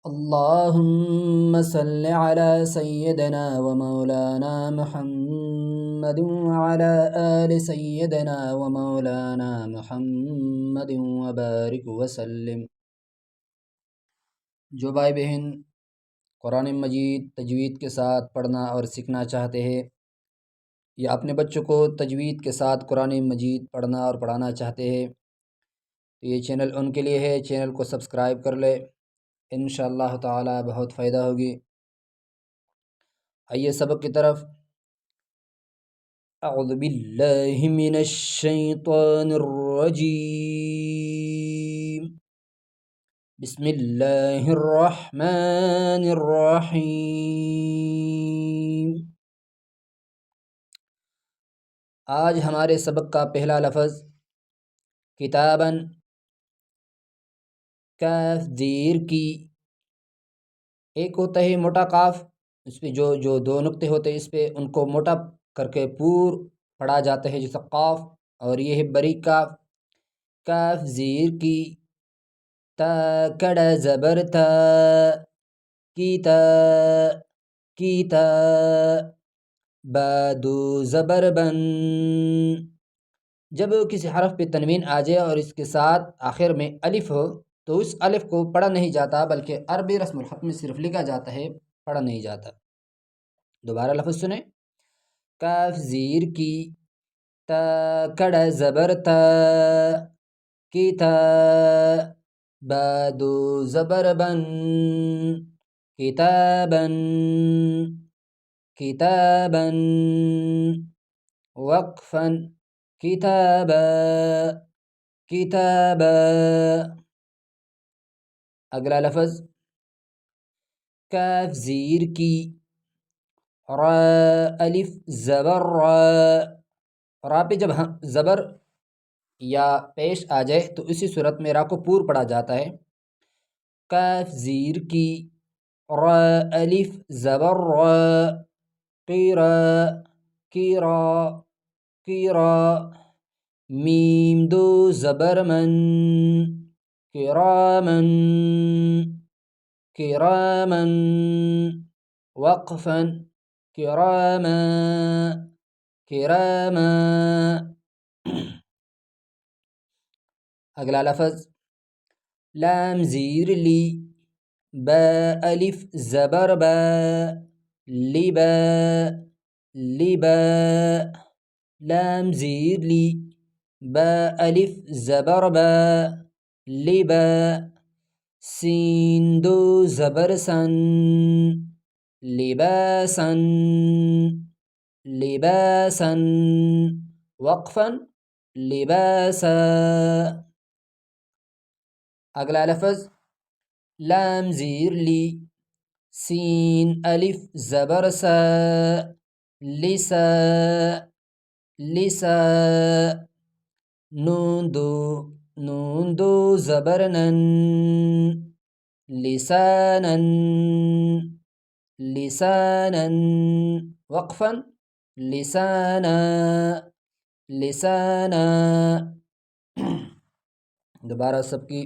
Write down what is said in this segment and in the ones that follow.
اللهم صل على سيدنا ومولانا محمد وعلى آل سيدنا ومولانا محمد وبارک وسلم۔ جو بھائی بہن قرآن مجید تجوید کے ساتھ پڑھنا اور سیکھنا چاہتے ہیں یا اپنے بچوں کو تجوید کے ساتھ قرآن مجید پڑھنا اور پڑھانا چاہتے ہیں تو یہ چینل ان کے لیے ہے۔ چینل کو سبسکرائب کر لے، انشاءاللہ تعالی بہت فائدہ ہوگی۔ آئیے سبق کی طرف۔ اعوذ باللہ من الشیطان الرجیم، بسم اللہ الرحمن الرحیم۔ آج ہمارے سبق کا پہلا لفظ کتاباً، کاف زیر کی، ایک ہوتا ہے موٹا قاف، اس پہ جو دو نقطے ہوتے ہیں اس پہ ان کو موٹا کر کے پور پڑھا جاتا ہے جیسا قاف، اور یہ ہے بریک کاف۔ کاف زیر کی، تا کڑا زبر تا، کیتا کیتا، با دو زبر بن۔ جب کسی حرف پہ تنوین آ جائے اور اس کے ساتھ آخر میں الف ہو تو اس الف کو پڑھا نہیں جاتا بلکہ عربی رسم الخط میں صرف لکھا جاتا ہے، پڑھا نہیں جاتا۔ دوبارہ لفظ سنیں۔ کاف زیر کی، تا کڑا زبر تا، کیتا، با دو زبر بن، کتابن کتابن، وقفا کتابا کتابا۔ اگلا لفظ کاف زیر کی، را الف زبر را، را پہ جب زبر یا پیش آ جائے تو اسی صورت میں را کو پور پڑھا جاتا ہے۔ کاف زیر کی، را الف زبر را، قیرا کیرا کیرا، میم دو زبر من، کرامن کرامن، وقفا کراما کراما۔ اگلا لفظ لام زیر لی، با الف زبر با، لبا لبا، لام زیر لی، با الف زبر با، لبا، سین دو زبر سن، لباسا لباسا، وقفا لباسا۔ اگلا لفظ لام زیر لی، سین الف زبر سا، لسا لسا، نون دو زبر نن، لسانا لسانا، وقفا لسانا لسانا۔ دوبارہ سب کی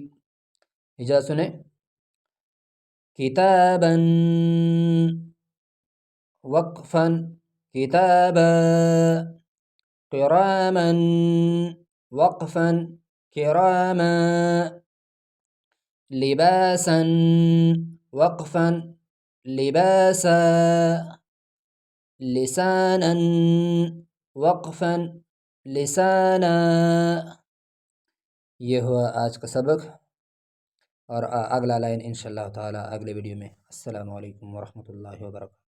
ہجا سنیں۔ کتابا، وقفا کتابا، کراما وقفا کراما، لباسا وقفا لباسا، لسانا وقفا لسانا۔ یہ ہوا آج کا سبق، اور اگلا لائن انشاءاللہ تعالی اگلے ویڈیو میں۔ السلام علیکم ورحمۃ اللہ وبرکاتہ۔